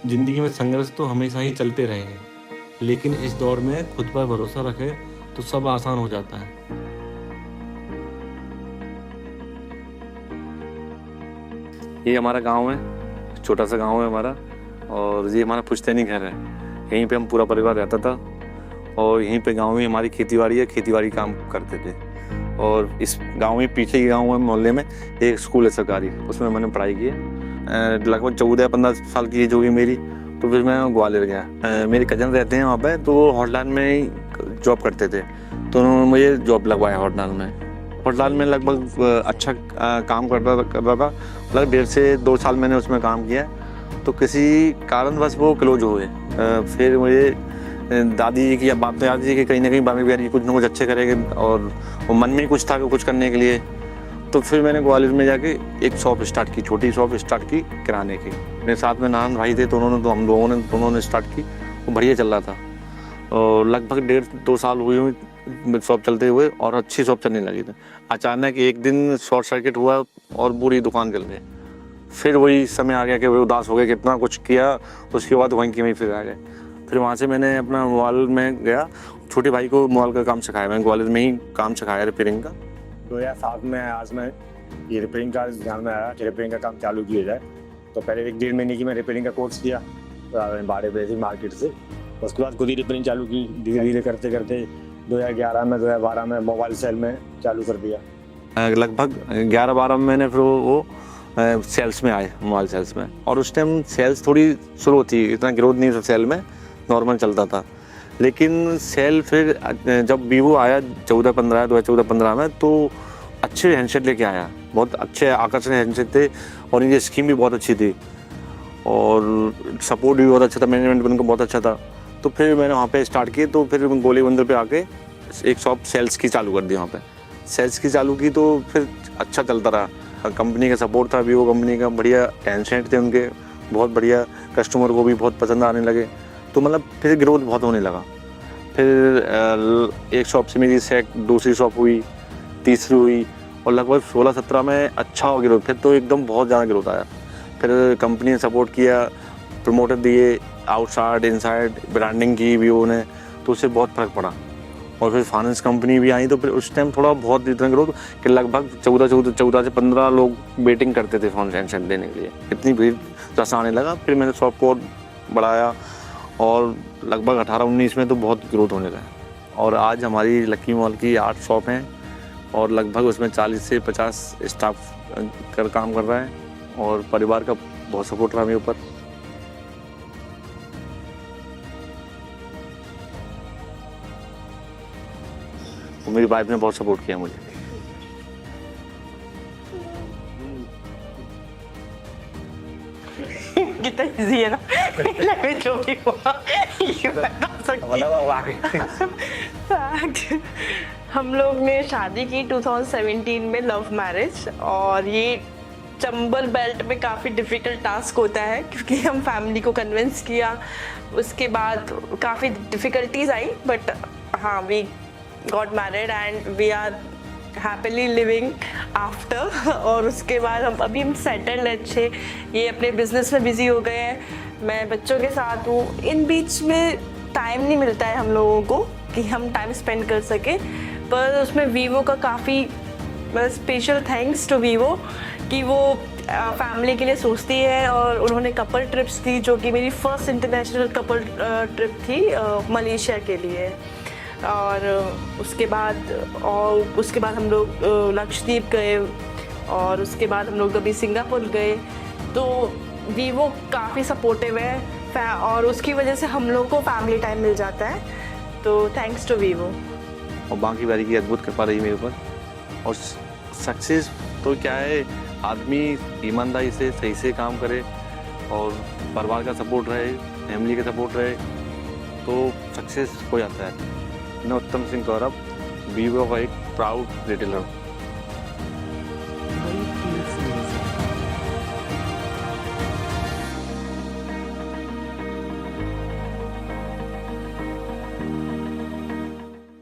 ज़िंदगी में संघर्ष तो हमेशा ही चलते रहे हैं, लेकिन इस दौर में खुद पर भरोसा रखें तो सब आसान हो जाता है। ये हमारा गांव है, छोटा सा गांव है हमारा, और ये हमारा पुश्तैनी घर है। यहीं पे हम पूरा परिवार रहता था और यहीं पे गांव में हमारी खेतीबाड़ी है, खेतीबाड़ी काम करते थे। और इस गांव में, पीछे के गांव में, मोहल्ले में एक स्कूल है सरकारी, उसमें मैंने पढ़ाई की है। लगभग 14-15 साल की एज होगी मेरी, तो फिर मैं ग्वालियर गया। मेरे कजन रहते हैं वहाँ पे, तो वो हॉटलाइन में ही जॉब करते थे, तो उन्होंने मुझे जॉब लगवाया हॉटलाइन में। हॉटलाइन में लगभग अच्छा काम कर रहा था। लगभग 1.5 से 2 साल मैंने उसमें काम किया, तो किसी कारणवश वो क्लोज हुए। फिर मुझे दादी जी की या बाप दादी जी की कहीं ना कहीं बामी बिहारी कुछ ना कुछ अच्छे करेंगे, और वो मन में ही कुछ था कि कुछ करने के लिए। तो फिर मैंने ग्वालियर में जाके एक शॉप स्टार्ट की, छोटी शॉप स्टार्ट की किराने की। मेरे साथ में नान भाई थे, तो हम लोगों ने दोनों ने स्टार्ट की। वो बढ़िया चल रहा था, और लगभग 1.5-2 साल हुए शॉप चलते हुए, और अच्छी शॉप चलने लगी थी। अचानक एक दिन शॉर्ट सर्किट हुआ और पूरी दुकान जल गई। फिर वही समय आ गया कि वो उदास हो गए, कितना कुछ किया, उसके बाद वहीं की वहीं फिर आ गए। फिर वहाँ से मैंने अपना मोबाइल में गया, छोटे भाई को मोबाइल का काम सिखाया। मैंने ग्वालियर में ही काम सिखाया रिपेयरिंग का। 2007 में आज मैं ये रिपेयरिंग का ध्यान में आया कि रिपेयरिंग का काम चालू किया जाए। तो पहले 1-1.5 महीने की मैं रिपेयरिंग का कोर्स किया बाड़े पे थी मार्केट से। उसके बाद खुद ही रिपेयरिंग चालू की, धीरे धीरे करते करते 2011 में 2012 में मोबाइल सेल में चालू कर दिया। लगभग 11-12 में मैंने फिर वो सेल्स में आए, मोबाइल सेल्स में। और उस टाइम सेल्स थोड़ी स्लो थी, इतना ग्रोथ नहीं था सेल में, नॉर्मल चलता था। लेकिन सेल फिर जब वीवो आया 2014-15 में, तो अच्छे हैंडसेट लेके आया, बहुत अच्छे आकर्षणीय हैंडसेट थे, और इनकी स्कीम भी बहुत अच्छी थी, और सपोर्ट भी बहुत अच्छा था, मैनेजमेंट भी उनका बहुत अच्छा था। तो फिर मैंने वहाँ पे स्टार्ट किए। तो फिर गोली बंदर पे आके एक शॉप सेल्स की चालू कर दी। वहाँ पे सेल्स की चालू की, तो फिर अच्छा चलता रहा। कंपनी का सपोर्ट था, वीवो कंपनी का, बढ़िया हैंडसेट थे उनके, बहुत बढ़िया, कस्टमर को भी बहुत पसंद आने लगे। तो मतलब फिर ग्रोथ बहुत होने लगा। फिर एक शॉप से मेरी दूसरी शॉप हुई, तीसरी हुई, और लगभग 16-17 में अच्छा हो ग्रोथ। फिर तो एकदम बहुत ज़्यादा ग्रोथ आया। फिर कंपनी ने सपोर्ट किया, प्रमोटर दिए, आउटसाइड इनसाइड ब्रांडिंग की वीवो ने, तो उससे बहुत फ़र्क पड़ा। और फिर फाइनेंस कंपनी भी आई, तो फिर उस टाइम थोड़ा बहुत इतना ग्रोथ कि लगभग 14 से 15 लोग वेटिंग करते थे फोन हैंडसेट देने के लिए, इतनी भीड़ जैसा आने लगा। फिर मैंने शॉप को बढ़ाया, और लगभग 18-19 में तो बहुत ग्रोथ होने लगा। और आज हमारी लकी मॉल की 8 शॉप हैं, और लगभग उसमें 40 से 50 स्टाफ काम कर रहा है, और परिवार का बहुत सपोर्ट रहा मेरे ऊपर। तो मेरी वाइफ ने बहुत सपोर्ट किया मुझे। कितना इजी है ना। Let me show you. ये बता सकती हूँ। हम लोग ने शादी की 2017 में, लव मैरिज, और ये चंबल बेल्ट में काफ़ी डिफ़िकल्ट टास्क होता है, क्योंकि हम फैमिली को कन्विंस किया। उसके बाद काफ़ी डिफ़िकल्टीज आई, बट हाँ, we got married and we are happily living after. और उसके बाद हम सेटल्ड अच्छे, ये अपने बिजनेस में बिजी हो गए हैं, मैं बच्चों के साथ हूँ। इन बीच में टाइम नहीं मिलता है हम लोगों को कि हम टाइम स्पेंड कर सके, पर उसमें वीवो का काफ़ी स्पेशल थैंक्स टू वीवो कि वो फैमिली के लिए सोचती है। और उन्होंने कपल ट्रिप्स दी, जो कि मेरी फर्स्ट इंटरनेशनल कपल ट्रिप थी मलेशिया के लिए। और उसके बाद हम लोग लक्षद्वीप गए, और उसके बाद हम लोग अभी सिंगापुर गए। तो वीवो काफ़ी सपोर्टिव है, और उसकी वजह से हम लोग को फैमिली टाइम मिल जाता है। तो थैंक्स टू वीवो। और बाकी बारी की अद्भुत कृपा रही मेरे ऊपर। और सक्सेस तो क्या है, आदमी ईमानदारी से सही से काम करे, और परिवार का सपोर्ट रहे, फैमिली का सपोर्ट रहे, तो सक्सेस हो जाता है। मैं उत्तम सिंह गौरव, वीवो का एक प्राउड रिटेलर।